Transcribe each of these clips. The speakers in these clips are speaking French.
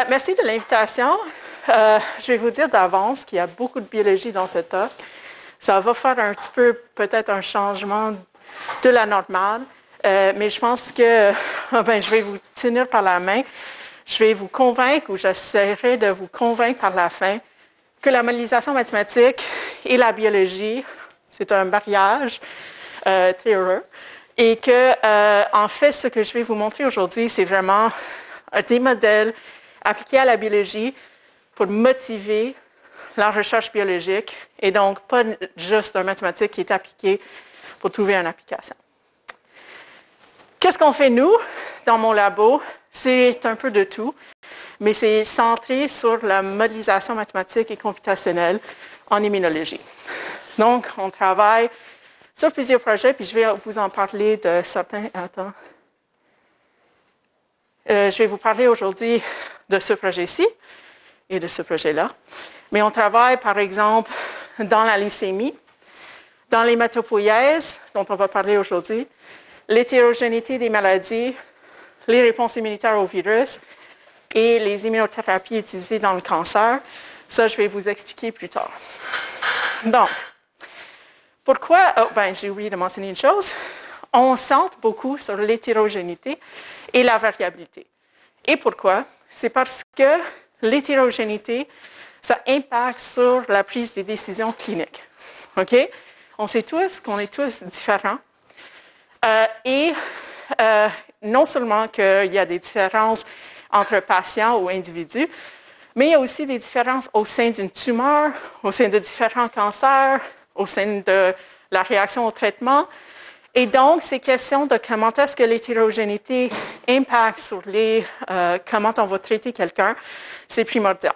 Merci de l'invitation. Je vais vous dire d'avance qu'il y a beaucoup de biologie dans cette talk. Ça va faire un petit peu, peut-être un changement de la normale, mais je pense que je vais vous tenir par la main. Je vais vous convaincre, ou j'essaierai de vous convaincre par la fin, que la modélisation mathématique et la biologie, c'est un mariage très heureux. Et que, en fait, ce que je vais vous montrer aujourd'hui, c'est vraiment des modèles appliqués à la biologie pour motiver la recherche biologique et donc pas juste un mathématique qui est appliqué pour trouver une application. Qu'est-ce qu'on fait, nous, dans mon labo? C'est un peu de tout, mais c'est centré sur la modélisation mathématique et computationnelle en immunologie. Donc, on travaille sur plusieurs projets, puis je vais vous en parler de certains. Attends. Je vais vous parler aujourd'hui de ce projet-ci et de ce projet-là. Mais on travaille, par exemple, dans la leucémie, dans l'hématopoïèse, dont on va parler aujourd'hui, l'hétérogénéité des maladies, les réponses immunitaires au virus et les immunothérapies utilisées dans le cancer. Ça, je vais vous expliquer plus tard. Donc, pourquoi? J'ai oublié de mentionner une chose. On centre beaucoup sur l'hétérogénéité et la variabilité. Et pourquoi? C'est parce que l'hétérogénéité, ça impacte sur la prise des décisions cliniques. OK? On sait tous qu'on est tous différents. Non seulement qu'il y a des différences entre patients ou individus, mais il y a aussi des différences au sein d'une tumeur, au sein de différents cancers, au sein de la réaction au traitement. Et donc, ces questions de comment est-ce que l'hétérogénéité impacte sur comment on va traiter quelqu'un, c'est primordial.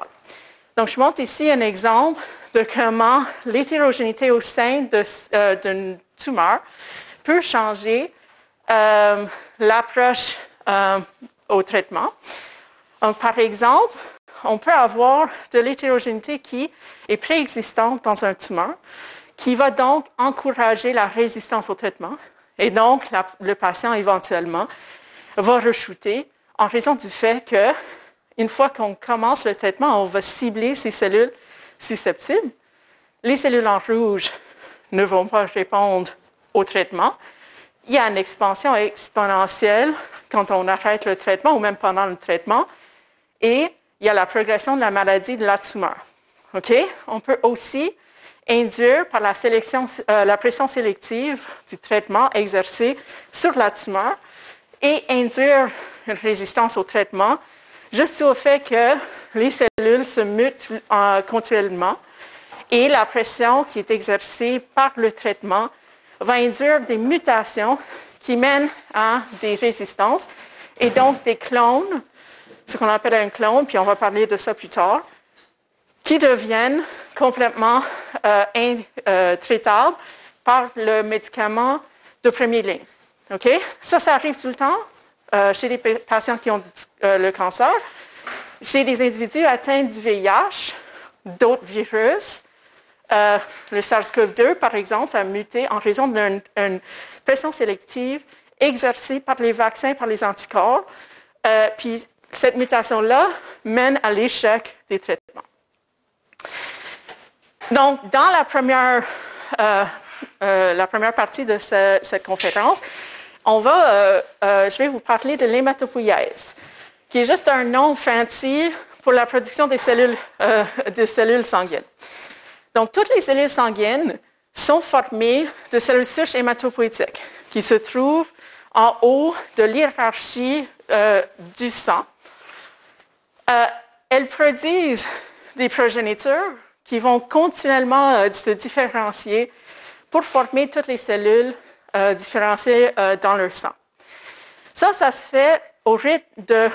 Donc, je montre ici un exemple de comment l'hétérogénéité au sein d'une tumeur peut changer l'approche au traitement. Donc, par exemple, on peut avoir de l'hétérogénéité qui est préexistante dans un tumeur, qui va donc encourager la résistance au traitement. Et donc, le patient, éventuellement, va re-shooter en raison du fait qu'une fois qu'on commence le traitement, on va cibler ces cellules susceptibles. Les cellules en rouge ne vont pas répondre au traitement. Il y a une expansion exponentielle quand on arrête le traitement ou même pendant le traitement. Et il y a la progression de la maladie de la tumeur. OK? On peut aussi induire par la pression sélective du traitement exercé sur la tumeur et induire une résistance au traitement juste au fait que les cellules se mutent continuellement et la pression qui est exercée par le traitement va induire des mutations qui mènent à des résistances et donc des clones, ce qu'on appelle un clone, puis on va parler de ça plus tard, qui deviennent complètement intraitables par le médicament de première ligne. OK? Ça arrive tout le temps chez les patients qui ont le cancer, chez des individus atteints du VIH, d'autres virus. Le SARS-CoV-2, par exemple, a muté en raison d'une pression sélective exercée par les vaccins, par les anticorps. Puis cette mutation-là mène à l'échec des traitements. Donc, dans la première partie de cette conférence, je vais vous parler de l'hématopoïèse, qui est juste un nom fancy pour la production des cellules sanguines. Donc, toutes les cellules sanguines sont formées de cellules souches hématopoïétiques qui se trouvent en haut de l'hiérarchie du sang. Elles produisent des progénitures qui vont continuellement se différencier pour former toutes les cellules différenciées dans leur sang. Ça se fait au rythme de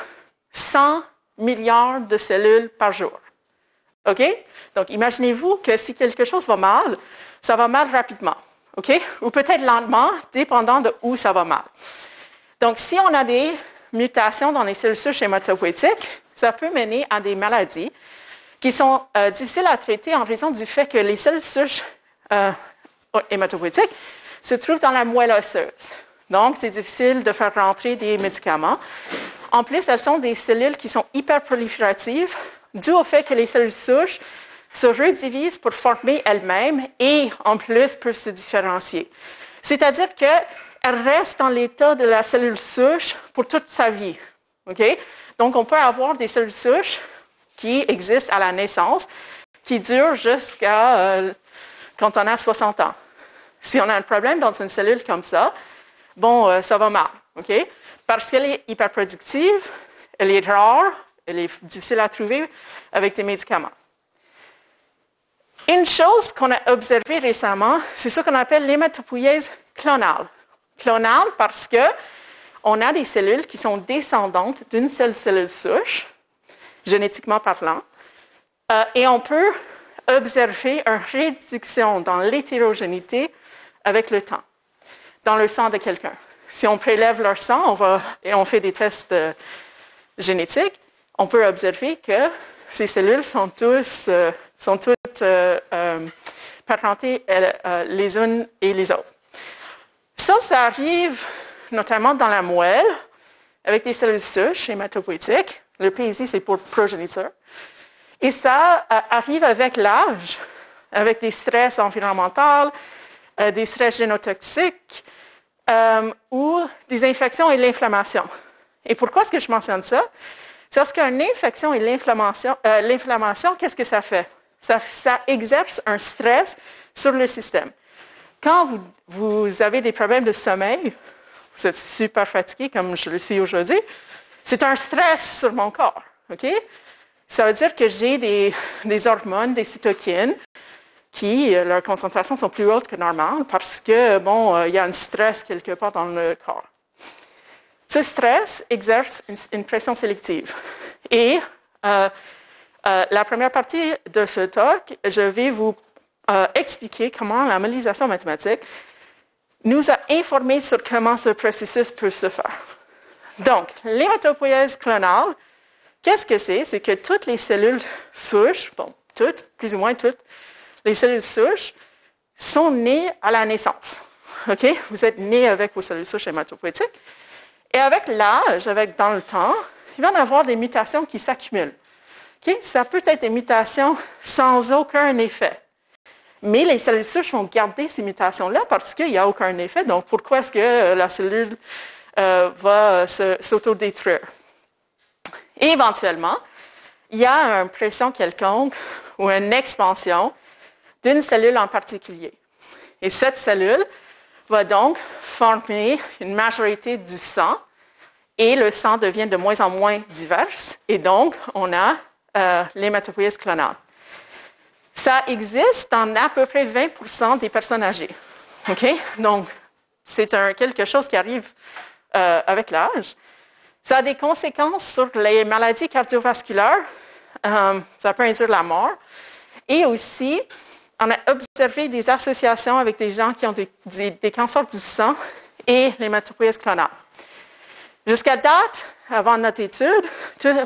100 milliards de cellules par jour. OK? Donc, imaginez-vous que si quelque chose va mal, ça va mal rapidement. OK? Ou peut-être lentement, dépendant de où ça va mal. Donc, si on a des mutations dans les cellules souches hématopoïétiques, ça peut mener à des maladies qui sont difficiles à traiter en raison du fait que les cellules souches hématopoïétiques se trouvent dans la moelle osseuse. Donc, c'est difficile de faire rentrer des médicaments. En plus, elles sont des cellules qui sont hyperprolifératives, dû au fait que les cellules souches se redivisent pour former elles-mêmes et, en plus, peuvent se différencier. C'est-à-dire qu'elles restent dans l'état de la cellule souche pour toute sa vie. Okay? Donc, on peut avoir des cellules souches qui existent à la naissance, qui durent jusqu'à quand on a 60 ans. Si on a un problème dans une cellule comme ça, bon, ça va mal. Okay? Parce qu'elle est hyperproductive, elle est rare, elle est difficile à trouver avec des médicaments. Une chose qu'on a observée récemment, c'est ce qu'on appelle l'hématopoïèse clonale. Clonale parce qu'on a des cellules qui sont descendantes d'une seule cellule souche, génétiquement parlant, et on peut observer une réduction dans l'hétérogénéité avec le temps, dans le sang de quelqu'un. Si on prélève leur sang et on fait des tests génétiques, on peut observer que ces cellules sont toutes parentées les unes et les autres. Ça arrive notamment dans la moelle, avec des cellules souches hématopoïétiques. Le P ici, c'est pour progéniture. Et ça arrive avec l'âge, avec des stress environnementaux, des stress génotoxiques ou des infections et l'inflammation. Et pourquoi est-ce que je mentionne ça? C'est parce qu'une infection et l'inflammation, qu'est-ce que ça fait? Ça exerce un stress sur le système. Quand vous avez des problèmes de sommeil, vous êtes super fatigué comme je le suis aujourd'hui, c'est un stress sur mon corps. Okay? Ça veut dire que j'ai des hormones, des cytokines, qui, leurs concentrations sont plus hautes que normales parce que, il y a un stress quelque part dans le corps. Ce stress exerce une pression sélective. Et la première partie de ce talk, je vais vous expliquer comment la modélisation mathématique nous a informés sur comment ce processus peut se faire. Donc, l'hématopoïèse clonale, qu'est-ce que c'est? C'est que toutes les cellules souches, plus ou moins toutes les cellules souches, sont nées à la naissance. Okay? Vous êtes né avec vos cellules souches hématopoïétiques. Et avec l'âge, dans le temps, il va y avoir des mutations qui s'accumulent. Okay? Ça peut être des mutations sans aucun effet. Mais les cellules souches vont garder ces mutations-là parce qu'il n'y a aucun effet. Donc, pourquoi est-ce que la cellule va s'autodétruire? Et éventuellement, il y a une pression quelconque ou une expansion d'une cellule en particulier. Et cette cellule va donc former une majorité du sang et le sang devient de moins en moins divers et donc on a l'hématopoïèse clonale. Ça existe dans à peu près 20% des personnes âgées. Okay? Donc, c'est quelque chose qui arrive avec l'âge. Ça a des conséquences sur les maladies cardiovasculaires. Ça peut induire la mort. Et aussi, on a observé des associations avec des gens qui ont des cancers du sang et l'hématopoïèse clonale. Jusqu'à date, avant notre étude,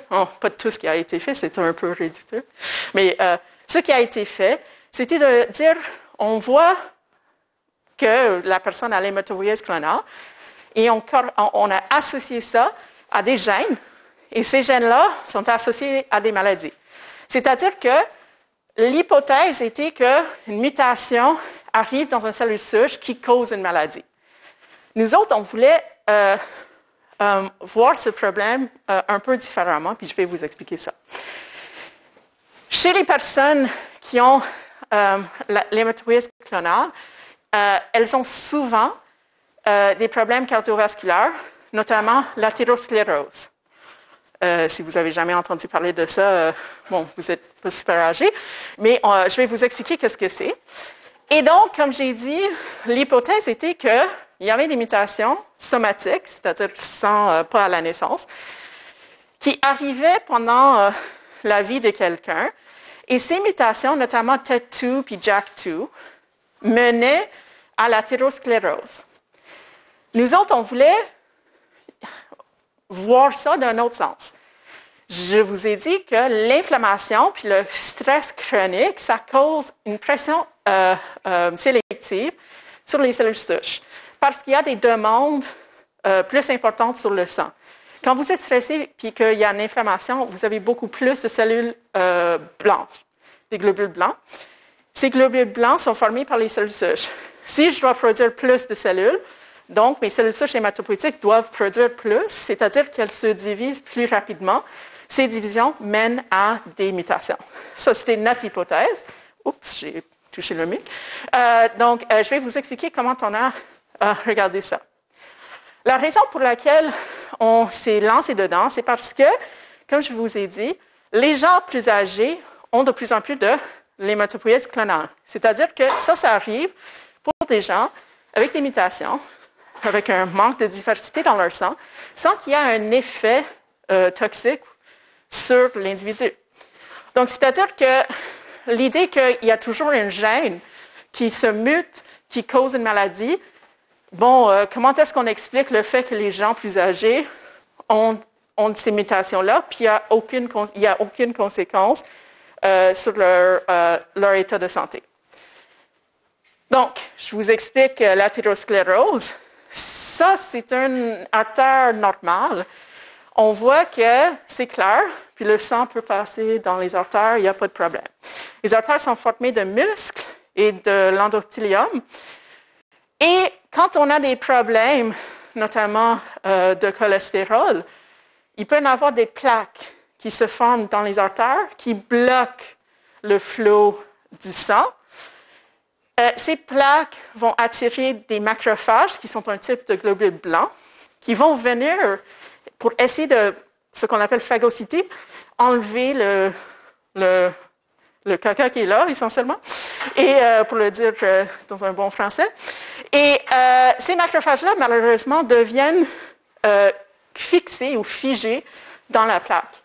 pas tout ce qui a été fait, c'est un peu réducteur, mais ce qui a été fait, c'était de dire, on voit que la personne a l'hématopoïèse clonale et on a associé ça à des gènes et ces gènes-là sont associés à des maladies. C'est-à-dire que l'hypothèse était qu'une mutation arrive dans une cellule souche qui cause une maladie. Nous autres, on voulait voir ce problème un peu différemment, puis je vais vous expliquer ça. Chez les personnes qui ont l'hématopoïèse clonale, elles ont souvent des problèmes cardiovasculaires, notamment l'athérosclérose. Si vous n'avez jamais entendu parler de ça, vous n'êtes pas super âgé, mais je vais vous expliquer qu'est-ce que c'est. Et donc, comme j'ai dit, l'hypothèse était qu'il y avait des mutations somatiques, c'est-à-dire pas à la naissance, qui arrivaient pendant la vie de quelqu'un. Et ces mutations, notamment TET2 puis JAK2, menaient à l'athérosclérose. Nous autres, on voulait voir ça d'un autre sens. Je vous ai dit que l'inflammation puis le stress chronique, ça cause une pression sélective sur les cellules souches parce qu'il y a des demandes plus importantes sur le sang. Quand vous êtes stressé et qu'il y a une inflammation, vous avez beaucoup plus de cellules blanches, des globules blancs. Ces globules blancs sont formés par les cellules souches. Si je dois produire plus de cellules, donc mes cellules souches hématopoïétiques doivent produire plus, c'est-à-dire qu'elles se divisent plus rapidement. Ces divisions mènent à des mutations. Ça, c'était notre hypothèse. Oups, j'ai touché le mic. Donc, je vais vous expliquer comment on a regardé ça. La raison pour laquelle on s'est lancé dedans, c'est parce que, comme je vous ai dit, les gens plus âgés ont de plus en plus de l'hématopoïèse clonale. C'est-à-dire que ça arrive pour des gens avec des mutations, avec un manque de diversité dans leur sang, sans qu'il y ait un effet toxique sur l'individu. Donc, c'est-à-dire que l'idée qu'il y a toujours un gène qui se mute, qui cause une maladie, comment est-ce qu'on explique le fait que les gens plus âgés ont ces mutations-là, puis il n'y a aucune conséquence sur leur état de santé? Donc, je vous explique l'athérosclérose. Ça, c'est une artère normale. On voit que c'est clair, puis le sang peut passer dans les artères, il n'y a pas de problème. Les artères sont formées de muscles et de l'endothélium. Et quand on a des problèmes, notamment de cholestérol, il peut y avoir des plaques qui se forment dans les artères qui bloquent le flot du sang. Ces plaques vont attirer des macrophages, qui sont un type de globules blancs, qui vont venir pour essayer de, ce qu'on appelle phagocyter, enlever le caca qui est là, essentiellement, et pour le dire dans un bon français. Et ces macrophages-là, malheureusement, deviennent fixés ou figés dans la plaque.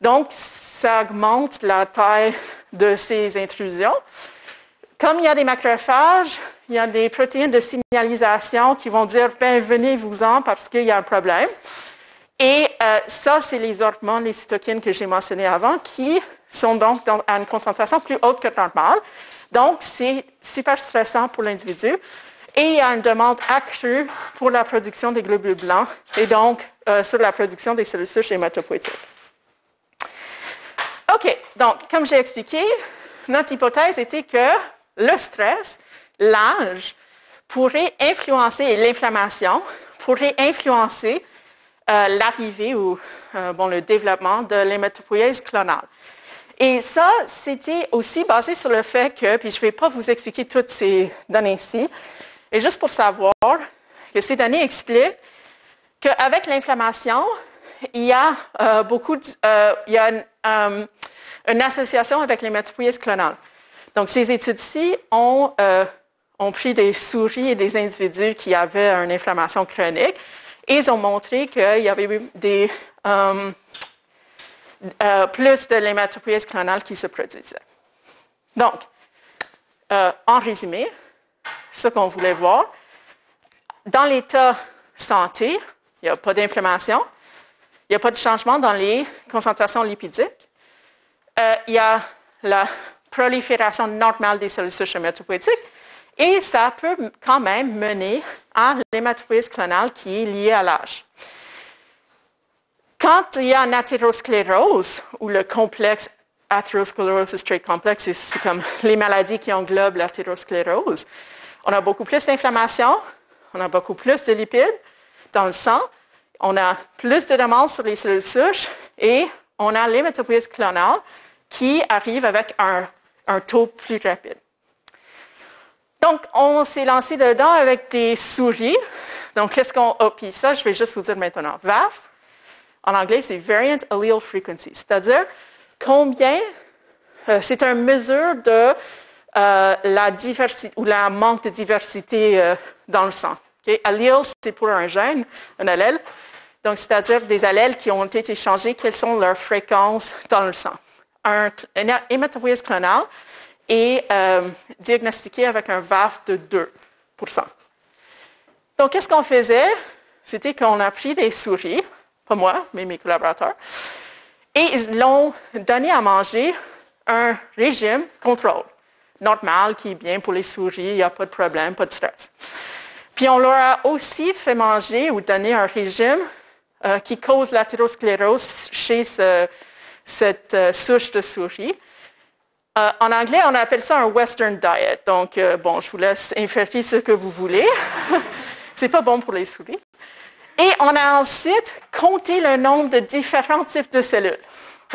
Donc, ça augmente la taille de ces intrusions. Comme il y a des macrophages, il y a des protéines de signalisation qui vont dire « venez-vous-en parce qu'il y a un problème ». Et ça, c'est les hormones, les cytokines que j'ai mentionnées avant, qui sont donc à une concentration plus haute que normale. Donc, c'est super stressant pour l'individu. Et il y a une demande accrue pour la production des globules blancs et donc sur la production des cellules souches hématopoïétiques. OK, donc, comme j'ai expliqué, notre hypothèse était que le stress, l'âge, pourrait influencer, et l'inflammation pourrait influencer l'arrivée ou le développement de l'hématopoïèse clonale. Et ça, c'était aussi basé sur le fait que, puis je ne vais pas vous expliquer toutes ces données ici, et juste pour savoir que ces données expliquent qu'avec l'inflammation, il y a une association avec l'hématopoïèse clonale. Donc, ces études-ci ont pris des souris et des individus qui avaient une inflammation chronique et ils ont montré qu'il y avait eu plus de l'hématopoïèse clonale qui se produisait. Donc, en résumé, ce qu'on voulait voir, dans l'état santé, il n'y a pas d'inflammation, il n'y a pas de changement dans les concentrations lipidiques, il y a la prolifération normale des cellules souches hématopoïétiques et ça peut quand même mener à l'hématopoïèse clonale qui est liée à l'âge. Quand il y a une athérosclérose, ou le complexe atherosclerosis trait complex, c'est comme les maladies qui englobent l'athérosclérose, on a beaucoup plus d'inflammation, on a beaucoup plus de lipides dans le sang, on a plus de demande sur les cellules souches et on a l'hématopoïèse clonale qui arrive avec un taux plus rapide. Donc, on s'est lancé dedans avec des souris. Donc, qu'est-ce qu'on... puis ça, je vais juste vous dire maintenant. VAF, en anglais, c'est Variant Allele Frequency, c'est-à-dire combien... c'est une mesure de la diversité ou la manque de diversité dans le sang. Okay? Allele, c'est pour un gène, un allèle. Donc, c'est-à-dire des allèles qui ont été changés, quelles sont leurs fréquences dans le sang. Un hématopoïèse clonale est diagnostiqué avec un VAF de 2%. Donc, qu'est-ce qu'on faisait? C'était qu'on a pris des souris, pas moi, mais mes collaborateurs, et ils l'ont donné à manger un régime contrôle, normal, qui est bien pour les souris, il n'y a pas de problème, pas de stress. Puis, on leur a aussi fait manger ou donner un régime qui cause l'athérosclérose chez cette souche de souris. En anglais, on appelle ça un Western diet. Donc, bon, je vous laisse inférer ce que vous voulez. C'est pas bon pour les souris. Et on a ensuite compté le nombre de différents types de cellules.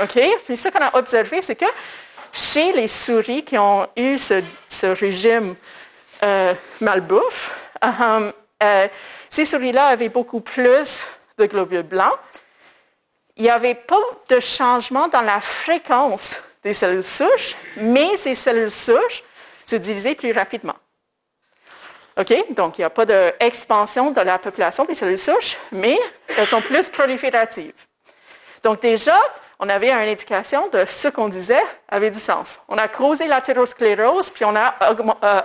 OK? Puis ce qu'on a observé, c'est que chez les souris qui ont eu ce régime malbouffe, ces souris-là avaient beaucoup plus de globules blancs. Il n'y avait pas de changement dans la fréquence des cellules souches, mais ces cellules souches se divisaient plus rapidement. OK? Donc, il n'y a pas d'expansion de la population des cellules souches, mais elles sont plus prolifératives. Donc, déjà, on avait une indication de ce qu'on disait avait du sens. On a causé l'athérosclérose, puis on a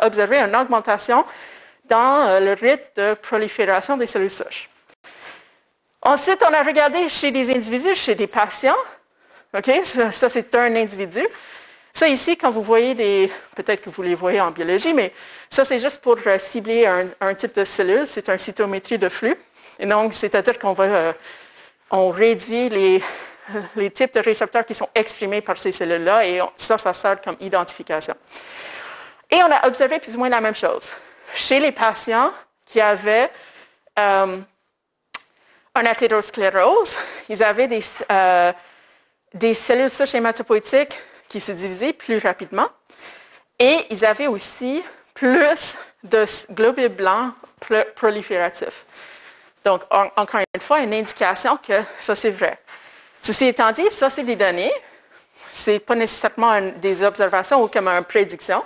observé une augmentation dans le rythme de prolifération des cellules souches. Ensuite, on a regardé chez des individus, chez des patients. OK? Ça, c'est un individu. Ça, ici, quand vous voyez peut-être que vous les voyez en biologie, mais ça, c'est juste pour cibler un type de cellule. C'est une cytométrie de flux. Et donc, c'est-à-dire on réduit les types de récepteurs qui sont exprimés par ces cellules-là, et ça sert comme identification. Et on a observé plus ou moins la même chose. Chez les patients qui avaient une athérosclérose, ils avaient des cellules souches hématopoïétiques qui se divisaient plus rapidement, et ils avaient aussi plus de globules blancs prolifératifs. Donc, encore une fois, une indication que ça, c'est vrai. Ceci étant dit, ça, c'est des données. Ce n'est pas nécessairement des observations ou comme une prédiction.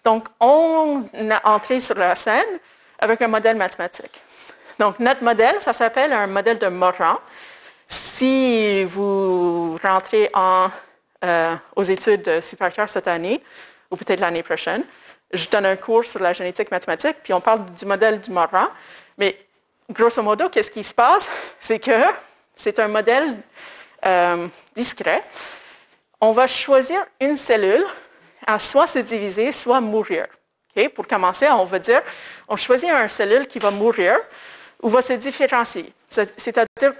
Donc, on a entré sur la scène avec un modèle mathématique. Donc, notre modèle, ça s'appelle un modèle de Moran. Si vous rentrez aux études supérieures cette année, ou peut-être l'année prochaine, je donne un cours sur la génétique mathématique, puis on parle du modèle du Moran. Mais grosso modo, qu'est-ce qui se passe? C'est que c'est un modèle discret. On va choisir une cellule à soit se diviser, soit mourir. Okay? Pour commencer, on va dire, on choisit une cellule qui va mourir ou va se différencier, c'est-à-dire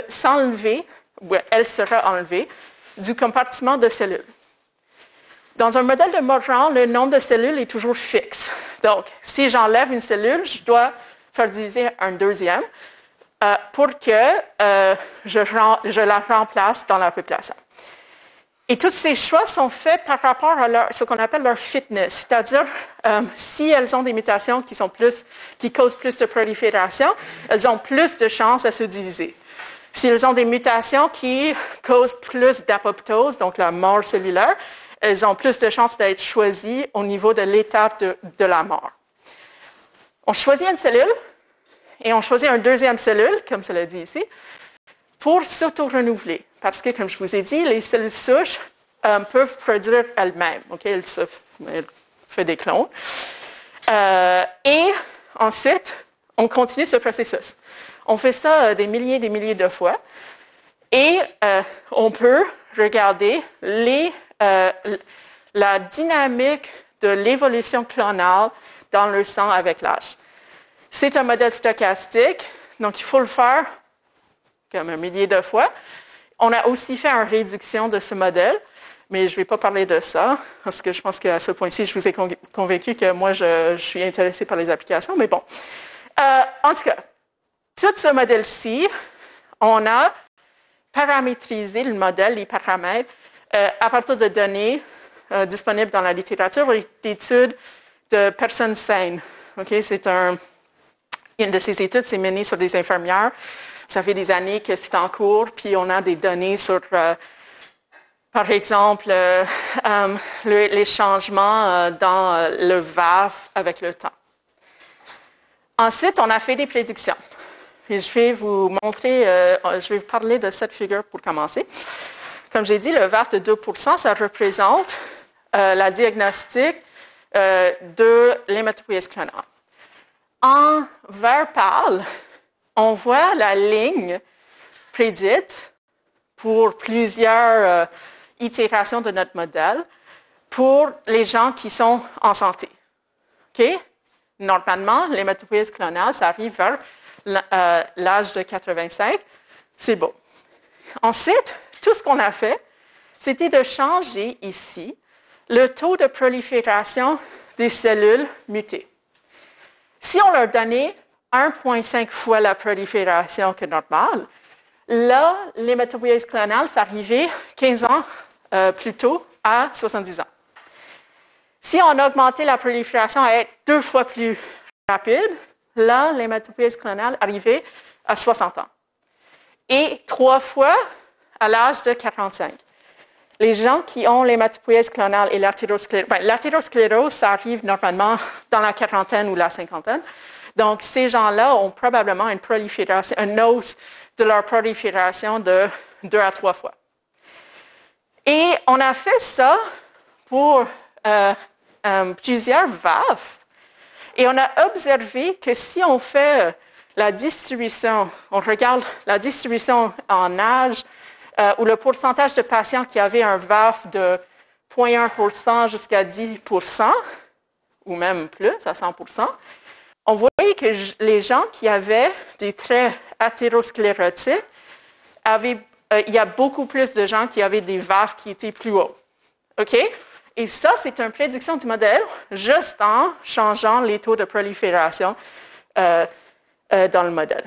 s'enlever, ou elle sera enlevée, du compartiment de cellules. Dans un modèle de Moran, le nombre de cellules est toujours fixe. Donc, si j'enlève une cellule, je dois faire diviser un deuxième pour que je la remplace dans la population. Et tous ces choix sont faits par rapport à ce qu'on appelle leur fitness, c'est-à-dire si elles ont des mutations qui causent plus de prolifération, elles ont plus de chances à se diviser. Si elles ont des mutations qui causent plus d'apoptose, donc la mort cellulaire, elles ont plus de chances d'être choisies au niveau de l'étape de la mort. On choisit une cellule et on choisit une deuxième cellule, comme cela dit ici, pour s'auto-renouveler. Parce que, comme je vous ai dit, les cellules souches peuvent produire elles-mêmes. Okay? Elles font des clones. Et ensuite, on continue ce processus. On fait ça des milliers de fois. Et on peut regarder la dynamique de l'évolution clonale dans le sang avec l'âge. C'est un modèle stochastique, donc il faut le faire comme un millier de fois. On a aussi fait une réduction de ce modèle, mais je ne vais pas parler de ça, parce que je pense qu'à ce point-ci, je vous ai convaincu que moi, je suis intéressée par les applications, mais bon. En tout cas, tout ce modèle-ci, on a paramétrisé le modèle, les paramètres, à partir de données disponibles dans la littérature et d'études de personnes saines. Okay? Une de ces études, c'est menée sur des infirmières. Ça fait des années que c'est en cours, puis on a des données sur, par exemple, les changements dans le VAF avec le temps. Ensuite, on a fait des prédictions. Et je vais vous montrer, je vais vous parler de cette figure pour commencer. Comme j'ai dit, le VAF de 2%, ça représente la diagnostic de l'hématopoïèse clonale. En vert pâle, on voit la ligne prédite pour plusieurs itérations de notre modèle pour les gens qui sont en santé. Okay? Normalement, l'hématopoïèse clonale, ça arrive vers l'âge de 85. C'est beau. Ensuite, tout ce qu'on a fait, c'était de changer ici le taux de prolifération des cellules mutées. Si on leur donnait 1,5 fois la prolifération que normale, là, l'hématopoïèse clonale s'arrivait 15 ans plus tôt à 70 ans. Si on augmentait la prolifération à être 2 fois plus rapide, là, l'hématopoïèse clonale arrivait à 60 ans. Et 3 fois à l'âge de 45. Les gens qui ont l'hématopoïèse clonale et l'athérosclérose, ça arrive normalement dans la quarantaine ou la cinquantaine. Donc, ces gens-là ont probablement une hausse de leur prolifération de 2 à 3 fois. Et on a fait ça pour plusieurs VAF. Et on a observé que si on fait la distribution, on regarde la distribution en âge, où le pourcentage de patients qui avaient un VAF de 0,1% jusqu'à 10%, ou même plus, à 100%, on voyait que les gens qui avaient des traits athérosclérotiques, il y a beaucoup plus de gens qui avaient des VAF qui étaient plus hauts. OK? Et ça, c'est une prédiction du modèle, juste en changeant les taux de prolifération dans le modèle.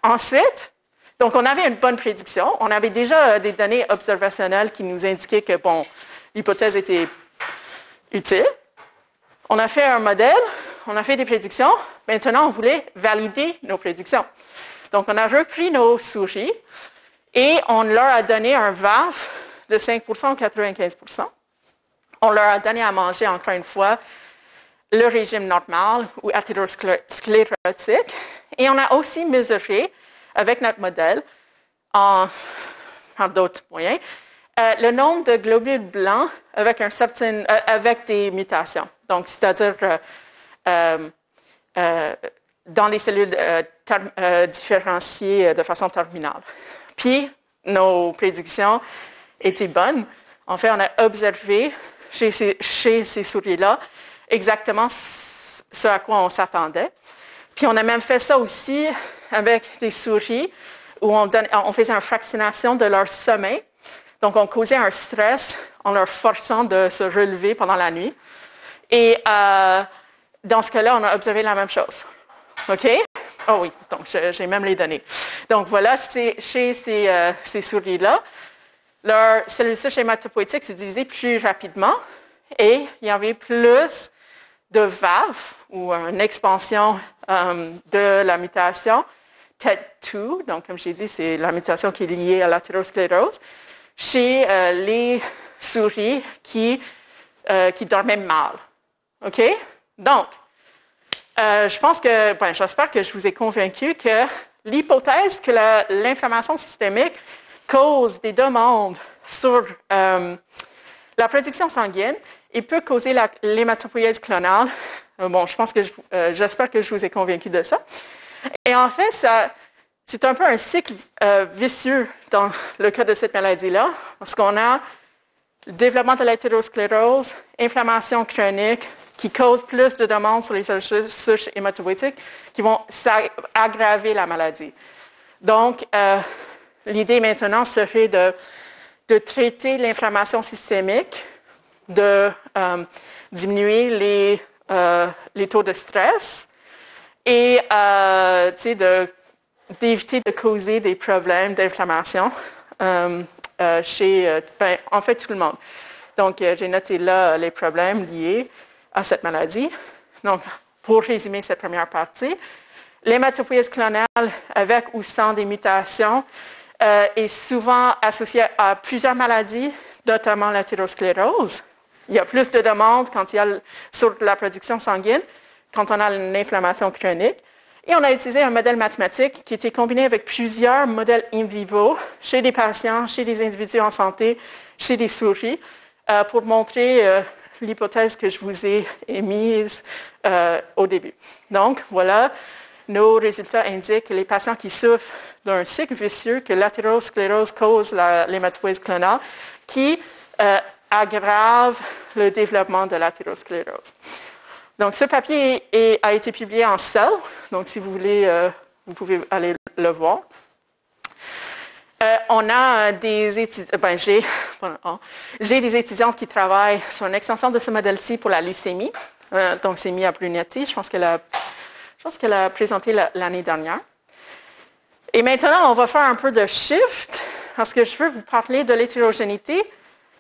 Ensuite, donc, on avait une bonne prédiction. On avait déjà des données observationnelles qui nous indiquaient que, bon, l'hypothèse était utile. On a fait un modèle, on a fait des prédictions. Maintenant, on voulait valider nos prédictions. Donc, on a repris nos souris et on leur a donné un VAF de 5% ou 95%. On leur a donné à manger, encore une fois, le régime normal ou athérosclérotique. Et on a aussi mesuré avec notre modèle, par d'autres moyens, le nombre de globules blancs avec des mutations. Donc, c'est-à-dire dans les cellules différenciées de façon terminale. Puis, nos prédictions étaient bonnes. En fait, on a observé chez ces souris-là exactement ce à quoi on s'attendait. Puis, on a même fait ça aussi avec des souris où on faisait une fractionnation de leur sommeil. Donc, on causait un stress en leur forçant de se relever pendant la nuit. Et dans ce cas-là, on a observé la même chose. OK? Oh oui, donc j'ai même les données. Donc, voilà, chez ces souris-là, leur cellule souche hématopoïétique se divisait plus rapidement et il y avait plus de VAF ou une expansion de la mutation TET2, donc comme j'ai dit, c'est la mutation qui est liée à l'athérosclérose, chez les souris qui dormaient mal. OK? Donc, j'espère que je vous ai convaincu que l'hypothèse que l'inflammation systémique cause des demandes sur la production sanguine et peut causer l'hématopoïèse clonale. J'espère que je vous ai convaincu de ça. Et en fait, c'est un peu un cycle vicieux dans le cas de cette maladie-là, parce qu'on a le développement de l'athérosclérose, inflammation chronique, qui cause plus de demandes sur les cellules souches hématopoïétiques, qui vont aggraver la maladie. Donc, l'idée maintenant serait de traiter l'inflammation systémique, de diminuer les taux de stress et d'éviter de causer des problèmes d'inflammation chez tout le monde. Donc, j'ai noté là les problèmes liés à cette maladie. Donc, pour résumer cette première partie, l'hématopoïèse clonale avec ou sans des mutations est souvent associée à plusieurs maladies, notamment l'athérosclérose. Il y a plus de demandes sur la production sanguine quand on a une inflammation chronique. Et on a utilisé un modèle mathématique qui était combiné avec plusieurs modèles in vivo chez des patients, chez des individus en santé, chez des souris, pour montrer l'hypothèse que je vous ai émise au début. Donc, voilà, nos résultats indiquent que les patients qui souffrent d'un cycle vicieux, que l'athérosclérose cause l'hématopoïèse clonale, qui aggrave le développement de l'athérosclérose. Donc, ce papier a été publié en Cell. Donc, si vous voulez, vous pouvez aller le voir. On a des étudiants, j'ai des étudiantes qui travaillent sur une extension de ce modèle-ci pour la leucémie. Donc, c'est Mia Brunetti. Je pense qu'elle a présenté l'année dernière. Et maintenant, on va faire un peu de shift parce que je veux vous parler de l'hétérogénéité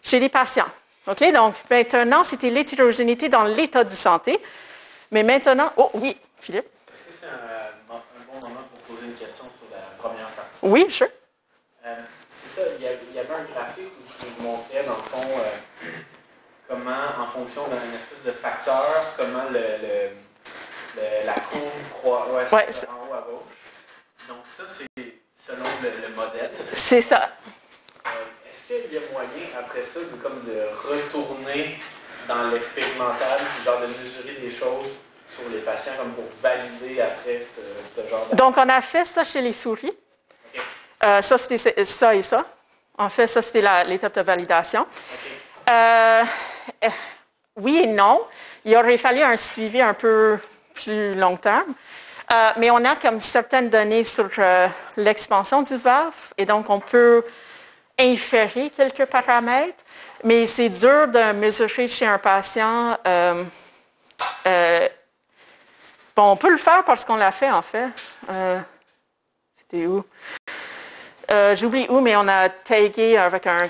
chez les patients. OK? Donc, maintenant, c'était l'hétérogénéité dans l'état de santé. Mais maintenant... Oh, oui, Philippe. Est-ce que c'est un bon moment pour poser une question sur la première partie? Oui, sure. C'est ça, il y avait un graphique qui vous montrait, dans le fond, comment, en fonction d'un espèce de facteur, comment la courbe croît en haut à gauche. Donc ça, c'est selon le modèle. C'est ça. Est-ce qu'il y a moyen, après ça, de retourner dans l'expérimental, genre de mesurer des choses sur les patients, comme pour valider après ce genre de... Donc, on a fait ça chez les souris. Okay. Ça, c'était ça et ça. En fait, ça, c'était l'étape de validation. Okay. Oui et non. Il aurait fallu un suivi un peu plus long terme. Mais on a comme certaines données sur l'expansion du VAF, et donc on peut inférer quelques paramètres, mais c'est dur de mesurer chez un patient. On peut le faire parce qu'on l'a fait, en fait. C'était où? J'oublie où, mais on a tagué avec un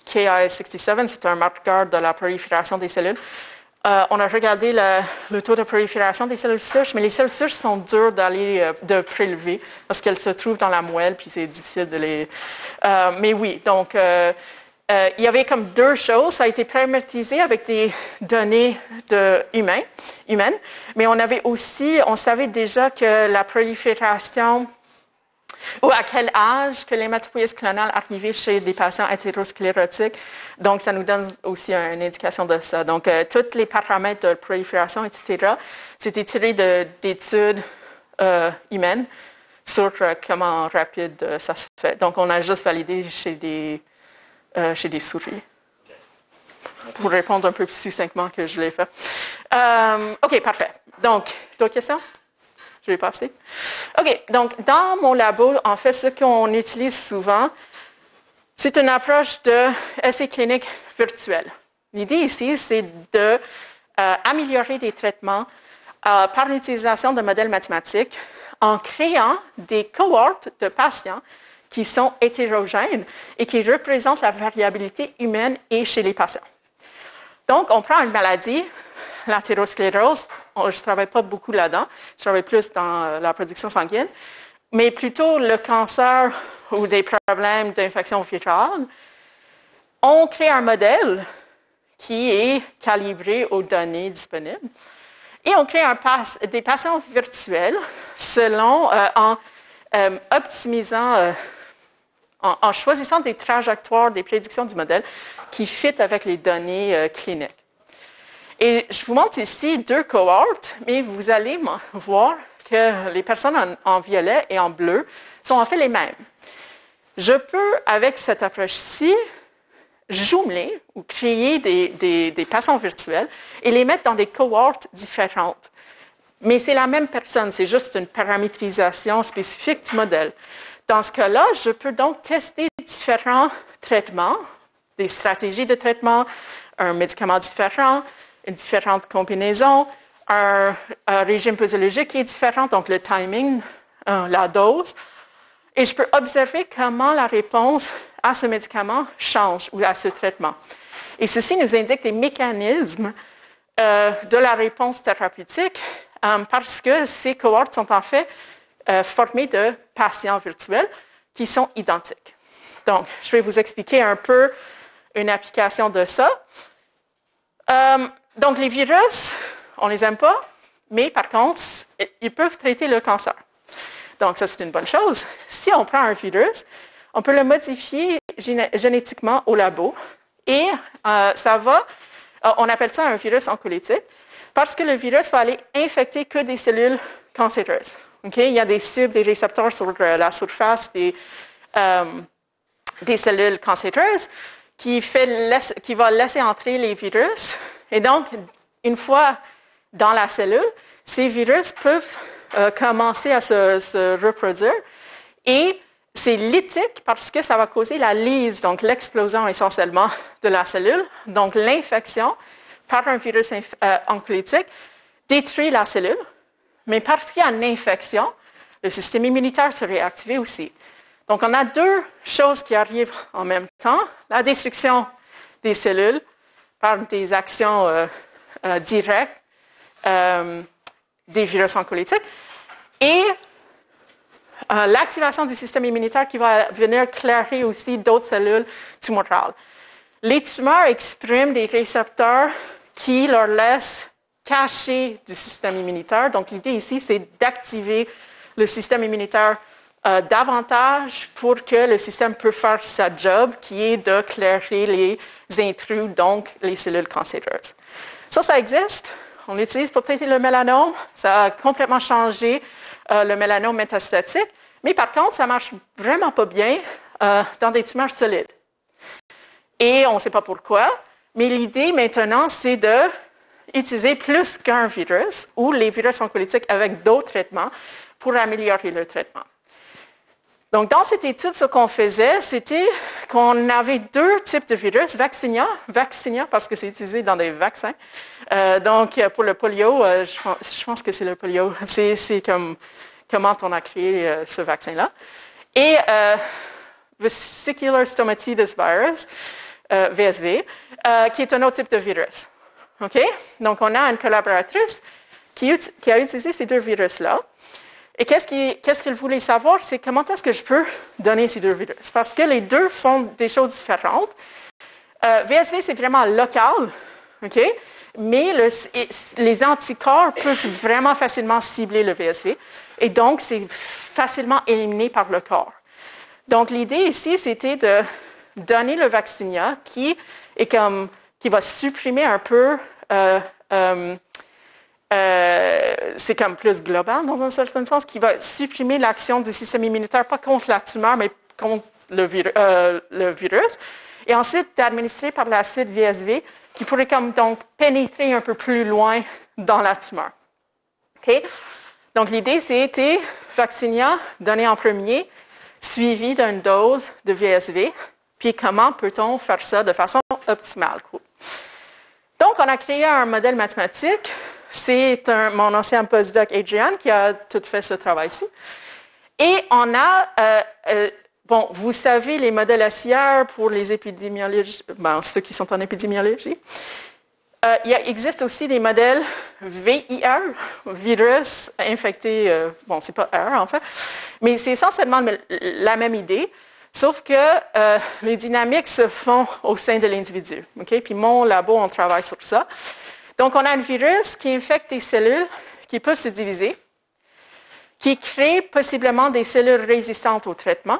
Ki-67, c'est un marqueur de la prolifération des cellules. On a regardé le taux de prolifération des cellules souches, mais les cellules souches sont dures de prélever parce qu'elles se trouvent dans la moelle, puis c'est difficile de les... mais oui, donc il y avait comme deux choses. Ça a été paramétrisé avec des données humaines, mais on savait déjà que la prolifération... ou à quel âge que l'hématopoïèse clonale arrivait chez des patients hétérosclérotiques. Donc, ça nous donne aussi une indication de ça. Donc, tous les paramètres de prolifération, etc., c'était tiré d'études humaines sur comment rapide ça se fait. Donc, on a juste validé chez des souris. Pour répondre un peu plus succinctement que je l'ai fait. OK, parfait. Donc, d'autres questions? Je vais passer. OK, donc dans mon labo, en fait, ce qu'on utilise souvent, c'est une approche d'essai clinique virtuel. L'idée ici, c'est d'améliorer des traitements par l'utilisation de modèles mathématiques en créant des cohortes de patients qui sont hétérogènes et qui représentent la variabilité humaine et chez les patients. Donc, on prend une maladie, l'athérosclérose, je ne travaille pas beaucoup là-dedans, je travaille plus dans la production sanguine, mais plutôt le cancer ou des problèmes d'infection virale. On crée un modèle qui est calibré aux données disponibles et on crée des patients virtuels en optimisant, en choisissant des trajectoires, des prédictions du modèle qui fit avec les données cliniques. Et je vous montre ici deux cohortes, mais vous allez voir que les personnes en violet et en bleu sont en fait les mêmes. Je peux, avec cette approche-ci, jumeler ou créer des patients virtuels et les mettre dans des cohortes différentes. Mais c'est la même personne, c'est juste une paramétrisation spécifique du modèle. Dans ce cas-là, je peux donc tester différents traitements, des stratégies de traitement, un médicament différent, une différente combinaison, un régime posologique qui est différent, donc le timing, la dose. Et je peux observer comment la réponse à ce médicament change ou à ce traitement. Et ceci nous indique des mécanismes de la réponse thérapeutique parce que ces cohortes sont en fait formées de patients virtuels qui sont identiques. Donc, je vais vous expliquer un peu une application de ça. Donc, les virus, on ne les aime pas, mais par contre, ils peuvent traiter le cancer. Donc, ça, c'est une bonne chose. Si on prend un virus, on peut le modifier génétiquement au labo et on appelle ça un virus oncolytique parce que le virus va aller infecter que des cellules cancéreuses. Okay? Il y a des cibles, des récepteurs sur la surface des cellules cancéreuses qui va laisser entrer les virus. Et donc, une fois dans la cellule, ces virus peuvent commencer à se reproduire et c'est lytique parce que ça va causer la lyse, donc l'explosion essentiellement de la cellule. Donc l'infection par un virus oncolytique détruit la cellule, mais parce qu'il y a une infection, le système immunitaire se réactive aussi. Donc on a deux choses qui arrivent en même temps. La destruction des cellules par des actions directes des virus oncolytiques et l'activation du système immunitaire qui va venir clairer aussi d'autres cellules tumorales. Les tumeurs expriment des récepteurs qui leur laissent cacher du système immunitaire. Donc, l'idée ici, c'est d'activer le système immunitaire davantage pour que le système puisse faire sa job, qui est de clairer les intrus, donc les cellules cancéreuses. Ça existe. On l'utilise pour traiter le mélanome. Ça a complètement changé le mélanome métastatique. Mais par contre, ça ne marche vraiment pas bien dans des tumeurs solides. Et on ne sait pas pourquoi, mais l'idée maintenant, c'est d'utiliser plus qu'un virus ou les virus oncolytiques avec d'autres traitements pour améliorer le traitement. Donc, dans cette étude, ce qu'on faisait, c'était qu'on avait deux types de virus. Vaccinia parce que c'est utilisé dans des vaccins. Donc, pour le polio, je pense que c'est le polio. C'est comme comment on a créé ce vaccin-là. Et Vesicular Stomatitis Virus, VSV, qui est un autre type de virus. Okay? Donc, on a une collaboratrice qui a utilisé ces deux virus-là. Et qu'est-ce qu'il voulait savoir, c'est comment est-ce que je peux donner ces deux virus. Parce que les deux font des choses différentes. VSV, c'est vraiment local, okay? Mais les anticorps peuvent vraiment facilement cibler le VSV. Et donc, c'est facilement éliminé par le corps. Donc, l'idée ici, c'était de donner le vaccinia qui va supprimer un peu... c'est comme plus global dans un certain sens, qui va supprimer l'action du système immunitaire, pas contre la tumeur, mais contre le virus. Et ensuite, d'administrer par la suite VSV, qui pourrait donc pénétrer un peu plus loin dans la tumeur. Okay? Donc, l'idée, c'était vaccinia donné en premier, suivi d'une dose de VSV. Puis, comment peut-on faire ça de façon optimale? Cool. Donc, on a créé un modèle mathématique. C'est mon ancien postdoc Adrian qui a tout fait ce travail-ci. Et on a, vous savez, les modèles SIR pour les épidémiologistes, ceux qui sont en épidémiologie. Il existe aussi des modèles VIR, virus infecté, c'est pas R en fait, mais c'est essentiellement la même idée, sauf que les dynamiques se font au sein de l'individu. Okay? Puis mon labo, on travaille sur ça. Donc, on a un virus qui infecte des cellules qui peuvent se diviser, qui crée possiblement des cellules résistantes au traitement,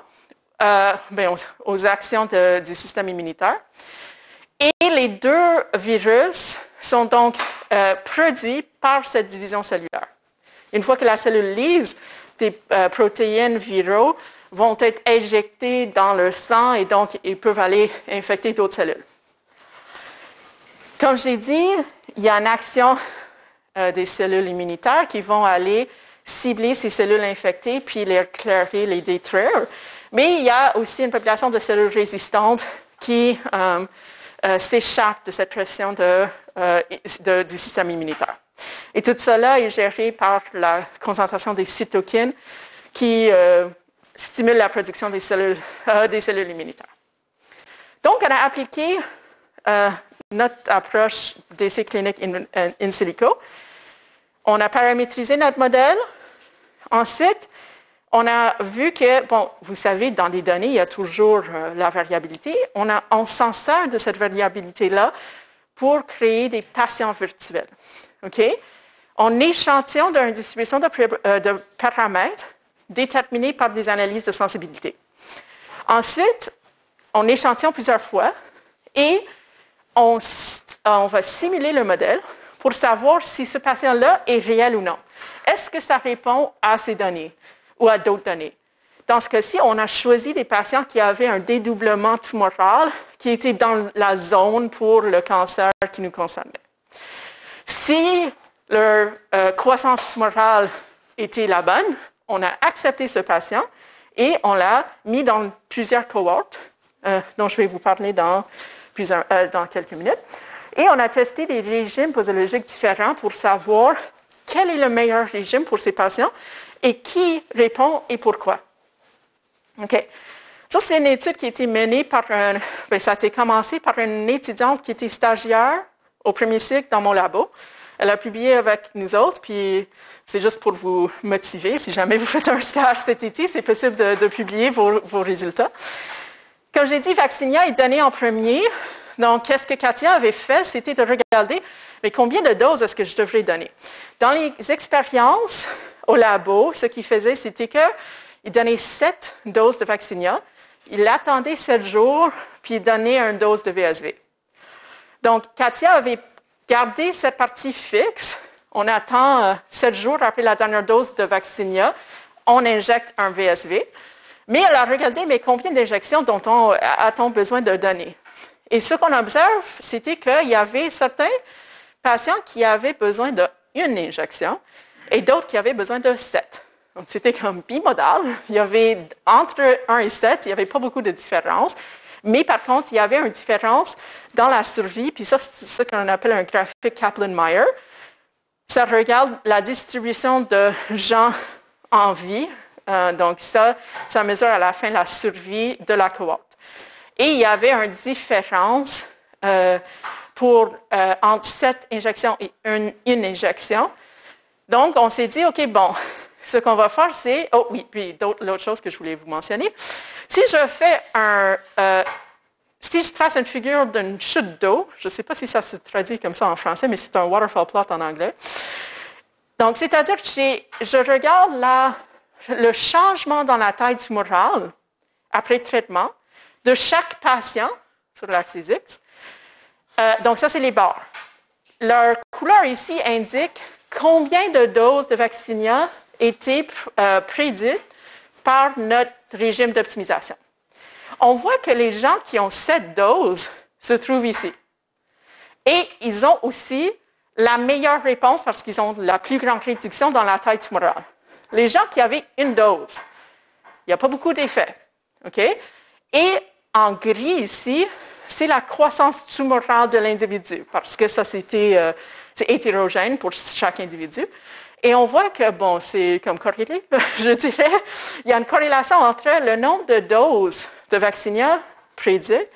aux actions du système immunitaire. Et les deux virus sont donc produits par cette division cellulaire. Une fois que la cellule lyse, des protéines viraux vont être injectées dans le sang et donc ils peuvent aller infecter d'autres cellules. Comme j'ai dit, il y a une action des cellules immunitaires qui vont aller cibler ces cellules infectées puis les éclairer, les détruire. Mais il y a aussi une population de cellules résistantes qui s'échappent de cette pression du système immunitaire. Et tout cela est géré par la concentration des cytokines qui stimulent la production des cellules immunitaires. Donc, on a appliqué notre approche d'essai clinique in silico. On a paramétrisé notre modèle. Ensuite, on a vu que, vous savez, dans les données, il y a toujours la variabilité. On s'en sert de cette variabilité-là pour créer des patients virtuels. Okay? On échantillonne d'une distribution de paramètres déterminés par des analyses de sensibilité. Ensuite, on échantillonne plusieurs fois et on va simuler le modèle pour savoir si ce patient-là est réel ou non. Est-ce que ça répond à ces données ou à d'autres données? Dans ce cas-ci, on a choisi des patients qui avaient un dédoublement tumoral qui était dans la zone pour le cancer qui nous concernait. Si leur croissance tumorale était la bonne, on a accepté ce patient et on l'a mis dans plusieurs cohortes, dont je vais vous parler dans quelques minutes. Et on a testé des régimes posologiques différents pour savoir quel est le meilleur régime pour ces patients et qui répond et pourquoi. OK. Ça, c'est une étude qui a été menée ça a été commencé par une étudiante qui était stagiaire au premier cycle dans mon labo. Elle a publié avec nous autres, puis c'est juste pour vous motiver. Si jamais vous faites un stage cet été, c'est possible de publier vos résultats. Comme j'ai dit, Vaccinia est donné en premier. Donc, qu'est-ce que Katia avait fait? C'était de regarder, mais combien de doses est-ce que je devrais donner? Dans les expériences au labo, ce qu'il faisait, c'était qu'il donnait 7 doses de Vaccinia. Il attendait 7 jours, puis il donnait une dose de VSV. Donc, Katia avait gardé cette partie fixe. On attend 7 jours après la dernière dose de Vaccinia. On injecte un VSV. Mais elle a regardé, mais combien d'injections a-t-on besoin de donner? Et ce qu'on observe, c'était qu'il y avait certains patients qui avaient besoin d'une injection et d'autres qui avaient besoin de 7. Donc, c'était comme bimodal. Il y avait entre 1 et 7, il n'y avait pas beaucoup de différence. Mais par contre, il y avait une différence dans la survie. Puis ça, c'est ce qu'on appelle un graphique Kaplan-Meier. Ça regarde la distribution de gens en vie. Donc, ça mesure à la fin la survie de la cohorte. Et il y avait une différence entre 7 injections et une injection. Donc, on s'est dit, OK, bon, ce qu'on va faire, c'est... Oh oui, puis l'autre chose que je voulais vous mentionner. Si je trace une figure d'une chute d'eau, je ne sais pas si ça se traduit comme ça en français, mais c'est un waterfall plot en anglais. Donc, c'est-à-dire que je regarde le changement dans la taille tumorale après traitement de chaque patient sur l'axe X. Donc, ça, c'est les barres. Leur couleur ici indique combien de doses de Vaccinia étaient prédites par notre régime d'optimisation. On voit que les gens qui ont 7 doses se trouvent ici. Et ils ont aussi la meilleure réponse parce qu'ils ont la plus grande réduction dans la taille tumorale. Les gens qui avaient une dose, il n'y a pas beaucoup d'effets. OK? Et en gris ici, c'est la croissance tumorale de l'individu parce que ça, c'est hétérogène pour chaque individu. Et on voit que, bon, c'est comme corrélé, je dirais. Il y a une corrélation entre le nombre de doses de Vaccinia prédites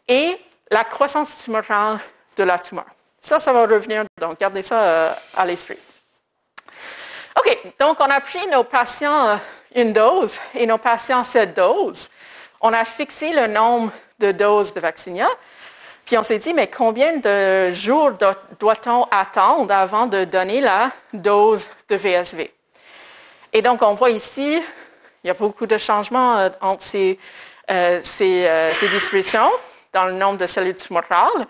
et la croissance tumorale de la tumeur. Ça va revenir, donc gardez ça à l'esprit. OK, donc on a pris nos patients une dose et nos patients 7 doses. On a fixé le nombre de doses de Vaccinia. Puis on s'est dit, mais combien de jours doit-on attendre avant de donner la dose de VSV? Et donc, on voit ici, il y a beaucoup de changements entre ces distributions dans le nombre de cellules tumorales.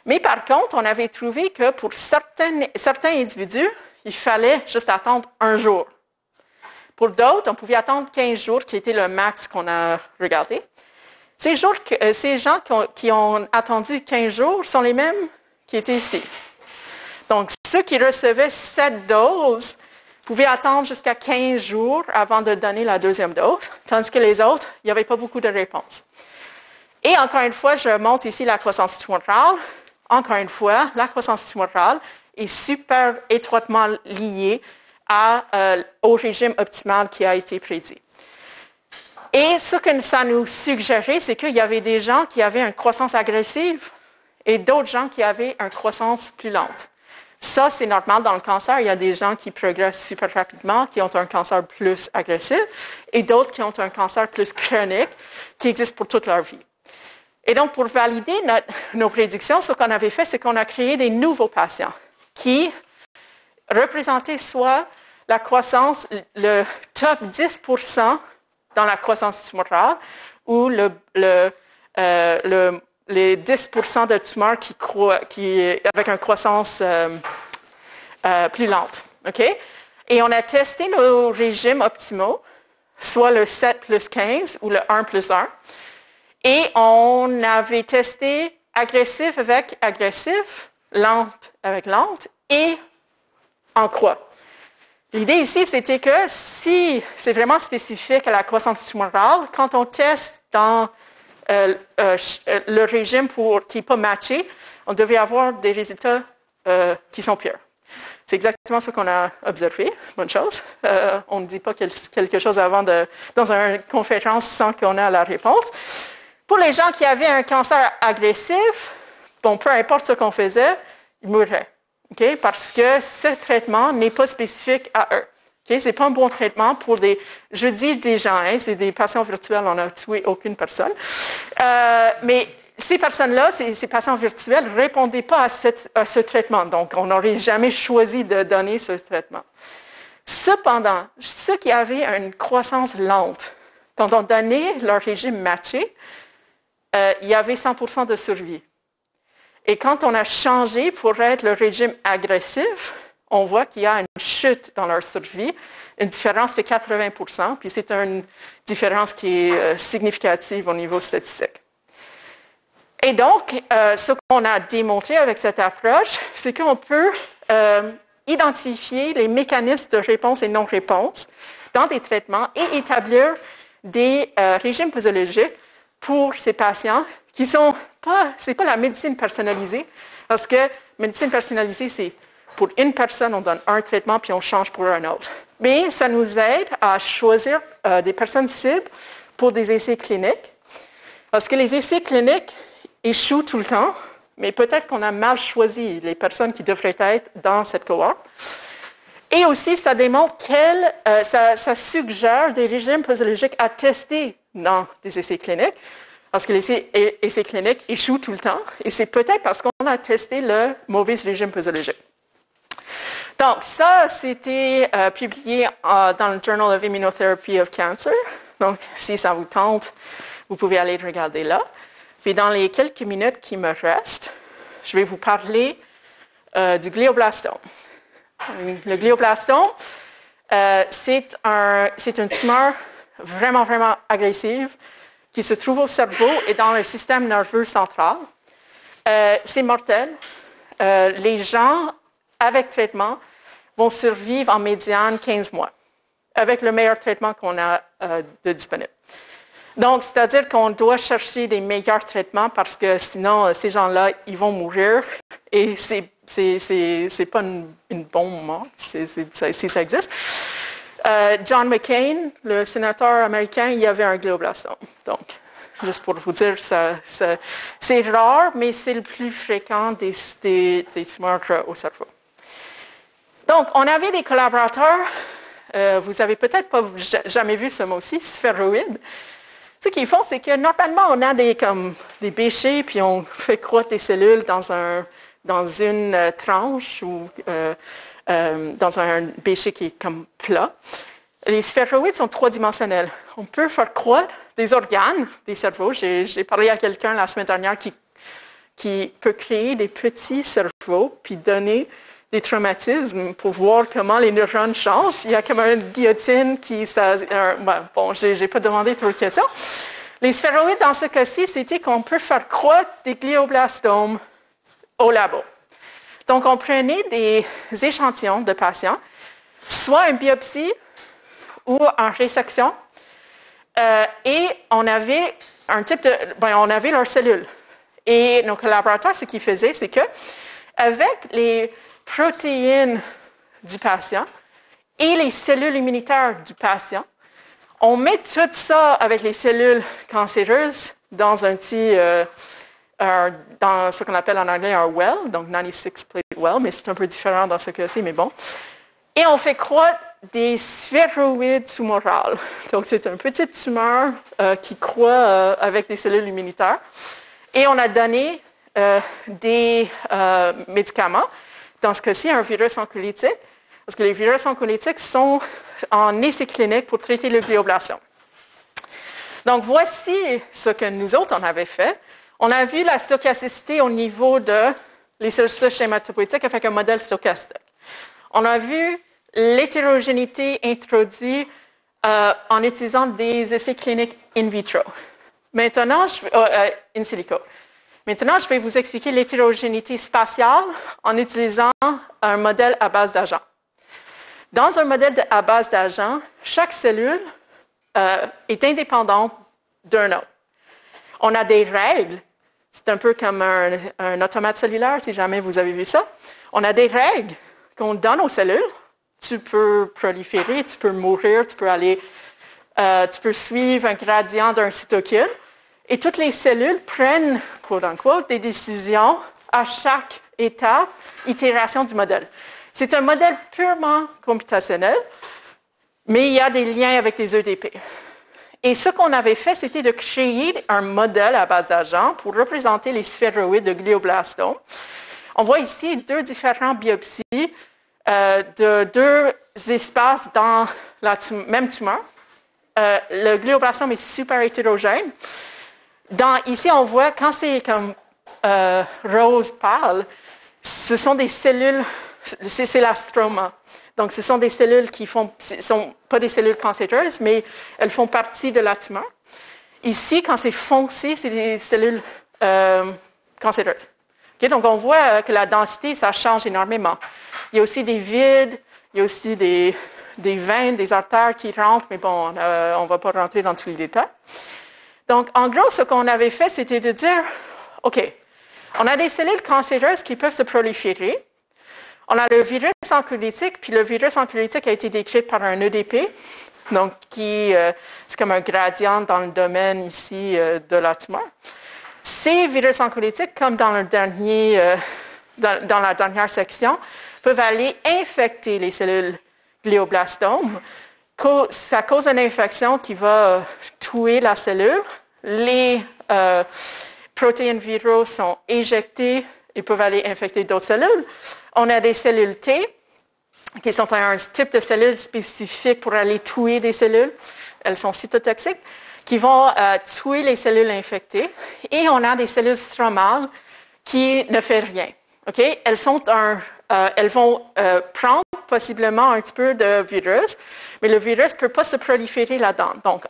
Mais par contre, on avait trouvé que pour certains individus, il fallait juste attendre 1 jour. Pour d'autres, on pouvait attendre 15 jours, qui était le max qu'on a regardé. Ces gens qui ont attendu 15 jours sont les mêmes qui étaient ici. Donc, ceux qui recevaient 7 doses pouvaient attendre jusqu'à 15 jours avant de donner la deuxième dose, tandis que les autres, il n'y avait pas beaucoup de réponses. Et encore une fois, je montre ici la croissance tumorale. Encore une fois, la croissance tumorale est super étroitement liée au régime optimal qui a été prédit. Et ce que ça nous suggérait, c'est qu'il y avait des gens qui avaient une croissance agressive et d'autres gens qui avaient une croissance plus lente. Ça, c'est normal dans le cancer. Il y a des gens qui progressent super rapidement, qui ont un cancer plus agressif, et d'autres qui ont un cancer plus chronique, qui existe pour toute leur vie. Et donc, pour valider nos prédictions, ce qu'on avait fait, c'est qu'on a créé des nouveaux patients qui représentaient soit la croissance, le top 10% dans la croissance tumorale ou les 10% de tumeurs avec une croissance plus lente. Okay? Et on a testé nos régimes optimaux, soit le 7 plus 15 ou le 1 plus 1. Et on avait testé agressif avec agressif, lente avec lente et en croix. L'idée ici, c'était que si c'est vraiment spécifique à la croissance tumorale, quand on teste dans le régime qui n'est pas matché, on devrait avoir des résultats qui sont pires. C'est exactement ce qu'on a observé. Bonne chose. On ne dit pas quelque chose dans une conférence sans qu'on ait la réponse. Pour les gens qui avaient un cancer agressif, bon, peu importe ce qu'on faisait, ils mourraient. Okay? Parce que ce traitement n'est pas spécifique à eux. Okay? Ce n'est pas un bon traitement pour je dis des gens, hein, c'est des patients virtuels, on n'a tué aucune personne. Mais ces personnes-là, ces patients virtuels, ne répondaient pas à ce traitement. Donc, on n'aurait jamais choisi de donner ce traitement. Cependant, ceux qui avaient une croissance lente, quand on donnait leur régime matché, il y avait 100% de survie. Et quand on a changé pour être le régime agressif, on voit qu'il y a une chute dans leur survie, une différence de 80%, puis c'est une différence qui est significative au niveau statistique. Et donc, ce qu'on a démontré avec cette approche, c'est qu'on peut identifier les mécanismes de réponse et non-réponse dans des traitements et établir des régimes posologiques pour ces patients qui sont pas, c'est pas la médecine personnalisée, parce que médecine personnalisée, c'est pour une personne, on donne un traitement puis on change pour un autre. Mais ça nous aide à choisir des personnes cibles pour des essais cliniques, parce que les essais cliniques échouent tout le temps, mais peut-être qu'on a mal choisi les personnes qui devraient être dans cette cohorte. Et aussi, ça démontre ça suggère des régimes posologiques à tester dans des essais cliniques, parce que les essais cliniques échouent tout le temps, et c'est peut-être parce qu'on a testé le mauvais régime posologique. Donc, ça, c'était publié dans le Journal of Immunotherapy of Cancer. Donc, si ça vous tente, vous pouvez aller le regarder là. Puis, dans les quelques minutes qui me restent, je vais vous parler du glioblastome. Le glioblastome, c'est une tumeur vraiment, vraiment agressive qui se trouve au cerveau et dans le système nerveux central. C'est mortel. Les gens avec traitement vont survivre en médiane 15 mois, avec le meilleur traitement qu'on a de disponible. Donc, c'est-à-dire qu'on doit chercher des meilleurs traitements parce que sinon, ces gens-là, ils vont mourir et c'est pas une bonne mort, si ça existe. John McCain, le sénateur américain, il y avait un glioblastome. Donc, juste pour vous dire, c'est rare, mais c'est le plus fréquent des tumeurs au cerveau. Donc, on avait des collaborateurs, vous avez peut-être pas jamais vu ce mot-ci, sphéroïdes. Ce qu'ils font, c'est que normalement, on a des bêchers, puis on fait croître des cellules dans une tranche ou dans un bêcher qui est comme plat. Les sphéroïdes sont trois-dimensionnels. On peut faire croître des organes, des cerveaux. J'ai parlé à quelqu'un la semaine dernière qui peut créer des petits cerveaux puis donner des traumatismes pour voir comment les neurones changent. Il y a comme une guillotine j'ai pas demandé trop de questions. Les sphéroïdes, dans ce cas-ci, c'était qu'on peut faire croître des glioblastomes au labo. Donc, on prenait des échantillons de patients, soit une biopsie ou en résection, et on avait on avait leurs cellules. Et nos collaborateurs, ce qu'ils faisaient, c'est que avec les protéines du patient et les cellules immunitaires du patient, on met tout ça avec les cellules cancéreuses dans un petit, dans ce qu'on appelle en anglais un well, donc 96 plate well, mais c'est un peu différent dans ce cas-ci, mais bon. Et on fait croître des sphéroïdes tumorales. Donc, c'est une petite tumeur qui croît avec des cellules immunitaires. Et on a donné des médicaments, dans ce cas-ci, un virus oncolytique, parce que les virus oncolytiques sont en essai clinique pour traiter le glioblastome. Donc, voici ce que nous autres, on avait fait. On a vu la stochasticité au niveau de les cellules hématopoïétiques avec un modèle stochastique. On a vu l'hétérogénéité introduite en utilisant des essais cliniques in vitro. Maintenant, in silico. Maintenant, je vais vous expliquer l'hétérogénéité spatiale en utilisant un modèle à base d'agents. Dans un modèle à base d'agent, chaque cellule est indépendante d'un autre. On a des règles. C'est un peu comme un automate cellulaire, si jamais vous avez vu ça. On a des règles qu'on donne aux cellules. Tu peux proliférer, tu peux mourir, tu peux suivre un gradient d'un cytokine. Et toutes les cellules prennent, quote unquote, des décisions à chaque étape, itération du modèle. C'est un modèle purement computationnel, mais il y a des liens avec les EDP. Et ce qu'on avait fait, c'était de créer un modèle à base d'agents pour représenter les sphéroïdes de glioblastome. On voit ici deux différentes biopsies de deux espaces dans la même tumeur. Le glioblastome est super hétérogène. Ici, on voit quand c'est comme rose pâle, ce sont des cellules, c'est la stroma. Donc, ce sont des cellules qui sont pas des cellules cancéreuses, mais elles font partie de la tumeur. Ici, quand c'est foncé, c'est des cellules cancéreuses. Okay? Donc, on voit que la densité, ça change énormément. Il y a aussi des vides, il y a aussi des veines, des artères qui rentrent, mais bon, on ne va pas rentrer dans tous les détails. Donc, en gros, ce qu'on avait fait, c'était de dire, OK, on a des cellules cancéreuses qui peuvent se proliférer. On a le virus oncolytique, puis le virus oncolytique a été décrit par un EDP, donc c'est comme un gradient dans le domaine ici de la tumeur. Ces virus oncolytiques, comme dans la dernière section, peuvent aller infecter les cellules glioblastomes. Ça cause une infection qui va tuer la cellule. Les protéines viraux sont éjectées et peuvent aller infecter d'autres cellules. On a des cellules T, qui sont un type de cellules spécifique pour aller tuer des cellules. Elles sont cytotoxiques, qui vont tuer les cellules infectées. Et on a des cellules stromales qui ne font rien. Okay? Elles vont prendre possiblement un petit peu de virus, mais le virus ne peut pas se proliférer là-dedans. Donc,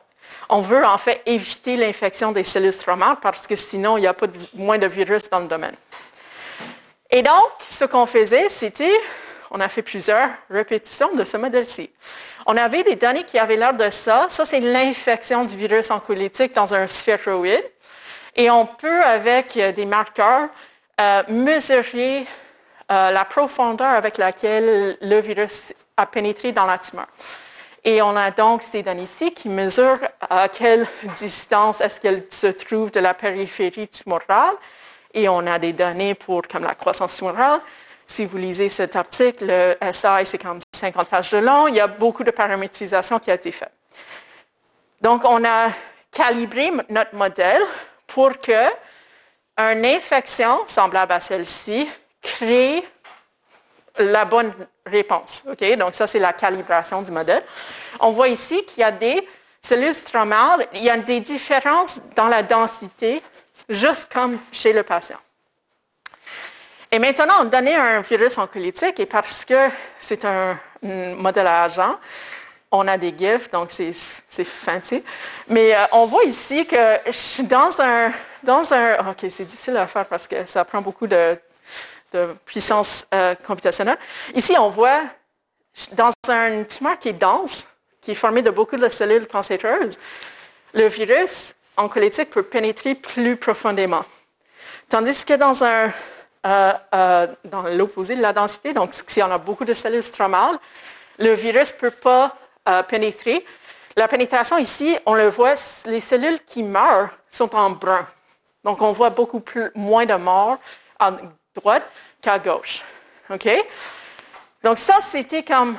on veut en fait éviter l'infection des cellules stromales parce que sinon, il n'y a pas moins de virus dans le domaine. Et donc, ce qu'on faisait, c'était, on a fait plusieurs répétitions de ce modèle-ci. On avait des données qui avaient l'air de ça. Ça, c'est l'infection du virus oncolytique dans un sphéroïde. Et on peut, avec des marqueurs, mesurer la profondeur avec laquelle le virus a pénétré dans la tumeur. Et on a donc ces données ici qui mesurent à quelle distance est-ce qu'elle se trouve de la périphérie tumorale. Et on a des données comme la croissance tumorale. Si vous lisez cet article, le SI, c'est comme 50 pages de long. Il y a beaucoup de paramétrisation qui a été faite. Donc, on a calibré notre modèle pour que une infection semblable à celle-ci crée la bonne réponse. Okay? Donc, ça, c'est la calibration du modèle. On voit ici qu'il y a des cellules stromales. Il y a des différences dans la densité, juste comme chez le patient. Et maintenant, on donnait un virus oncolytique, et parce que c'est un modèle à agent, on a des GIFs, donc c'est fancy. Mais on voit ici que dans un... OK, c'est difficile à faire parce que ça prend beaucoup de puissance computationnelle. Ici, on voit dans une tumeur qui est dense, qui est formée de beaucoup de cellules cancéreuses, le virus oncolytique peut pénétrer plus profondément. Tandis que dans l'opposé de la densité, donc si on a beaucoup de cellules stromales, le virus ne peut pas pénétrer. La pénétration ici, on le voit, les cellules qui meurent sont en brun. Donc, on voit beaucoup moins de morts à droite qu'à gauche. OK? Donc, ça, c'était comme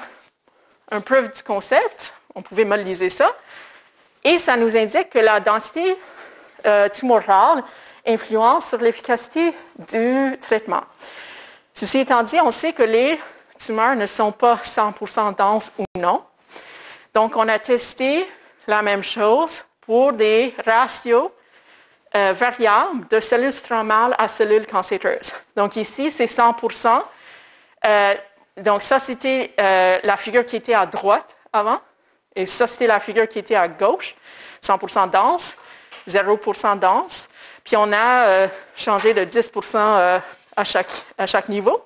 un preuve du concept. On pouvait modéliser ça. Et ça nous indique que la densité tumorale influence sur l'efficacité du traitement. Ceci étant dit, on sait que les tumeurs ne sont pas 100% denses ou non. Donc, on a testé la même chose pour des ratios variables de cellules stromales à cellules cancéreuses. Donc, ici, c'est 100%. Donc, ça, c'était la figure qui était à droite avant. Et ça, c'était la figure qui était à gauche. 100% dense, 0% dense. Puis, on a changé de 10% à chaque niveau.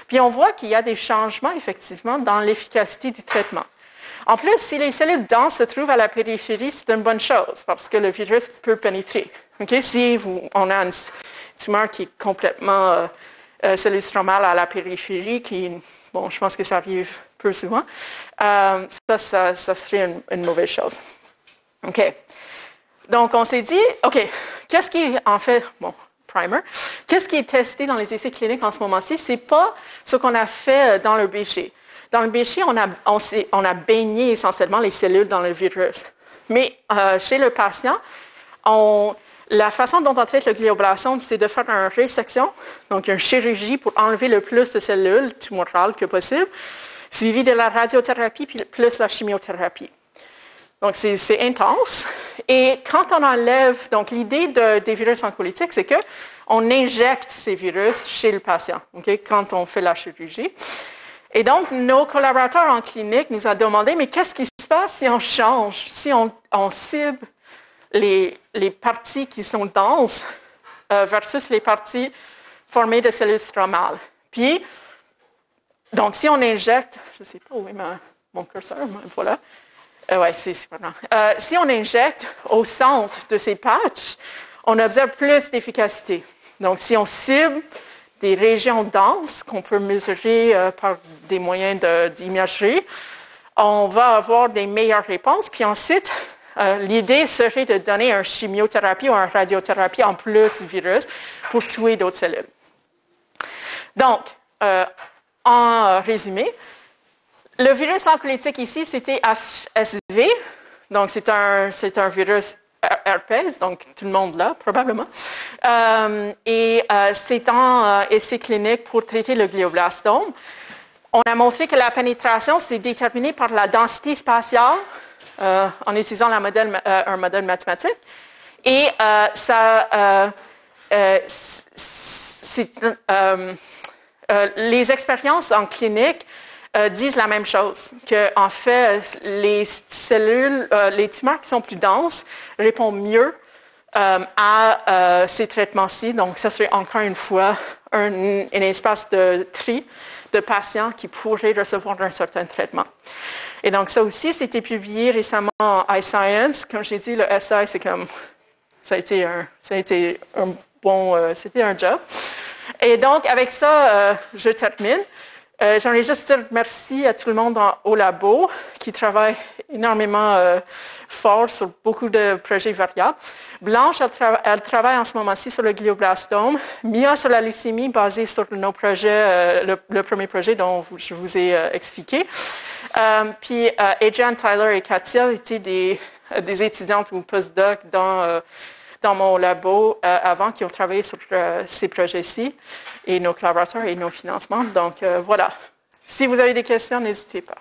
Puis on voit qu'il y a des changements, effectivement, dans l'efficacité du traitement. En plus, si les cellules denses se trouvent à la périphérie, c'est une bonne chose parce que le virus peut pénétrer. Okay? Si on a une tumeur qui est complètement cellule stromale à la périphérie, bon, je pense que ça arrive peu souvent, ça serait une mauvaise chose. OK. Donc, on s'est dit, OK, qu'est-ce qui est en fait, bon, primer, qu'est-ce qui est testé dans les essais cliniques en ce moment-ci? Ce n'est pas ce qu'on a fait dans le BG. Dans le BG, on a baigné essentiellement les cellules dans le virus. Mais chez le patient, la façon dont on traite le glioblastome, c'est de faire une résection, donc une chirurgie pour enlever le plus de cellules tumorales que possible, suivi de la radiothérapie puis plus la chimiothérapie. Donc, c'est intense. Et quand on enlève, donc l'idée des virus oncolytiques, c'est qu'on injecte ces virus chez le patient, okay, quand on fait la chirurgie. Et donc, nos collaborateurs en clinique nous ont demandé, mais qu'est-ce qui se passe si on change, si on cible les parties qui sont denses versus les parties formées de cellules stromales. Puis, donc, si on injecte, je ne sais pas où est mon curseur, voilà. Oui, c'est super grand. Si on injecte au centre de ces patchs, on observe plus d'efficacité. Donc, si on cible des régions denses qu'on peut mesurer par des moyens d'imagerie, on va avoir des meilleures réponses. Puis ensuite, l'idée serait de donner une chimiothérapie ou une radiothérapie en plus du virus pour tuer d'autres cellules. Donc, en résumé, le virus oncolytique ici, c'était HSV. Donc, c'est un virus herpès, donc tout le monde l'a, probablement. C'est en essai clinique pour traiter le glioblastome. On a montré que la pénétration, c'est déterminé par la densité spatiale en utilisant un modèle mathématique. Et les expériences en clinique disent la même chose, qu'en fait, les cellules, les tumeurs qui sont plus denses répondent mieux à ces traitements-ci. Donc, ça serait encore une fois un espace de tri de patients qui pourraient recevoir un certain traitement. Et donc, ça aussi, c'était publié récemment en iScience. Comme j'ai dit, le SI, c'est comme, c'était un job. Et donc, avec ça, je termine. J'aimerais juste dire merci à tout le monde au labo qui travaille énormément fort sur beaucoup de projets variables. Blanche, elle travaille en ce moment-ci sur le glioblastome. Mia sur la leucémie, basée sur nos projets, le premier projet dont je vous ai expliqué. Puis Adrienne, Tyler et Katia étaient des étudiantes ou postdocs dans mon labo avant qui ont travaillé sur ces projets-ci et nos collaborateurs et nos financements. Donc, voilà. Si vous avez des questions, n'hésitez pas.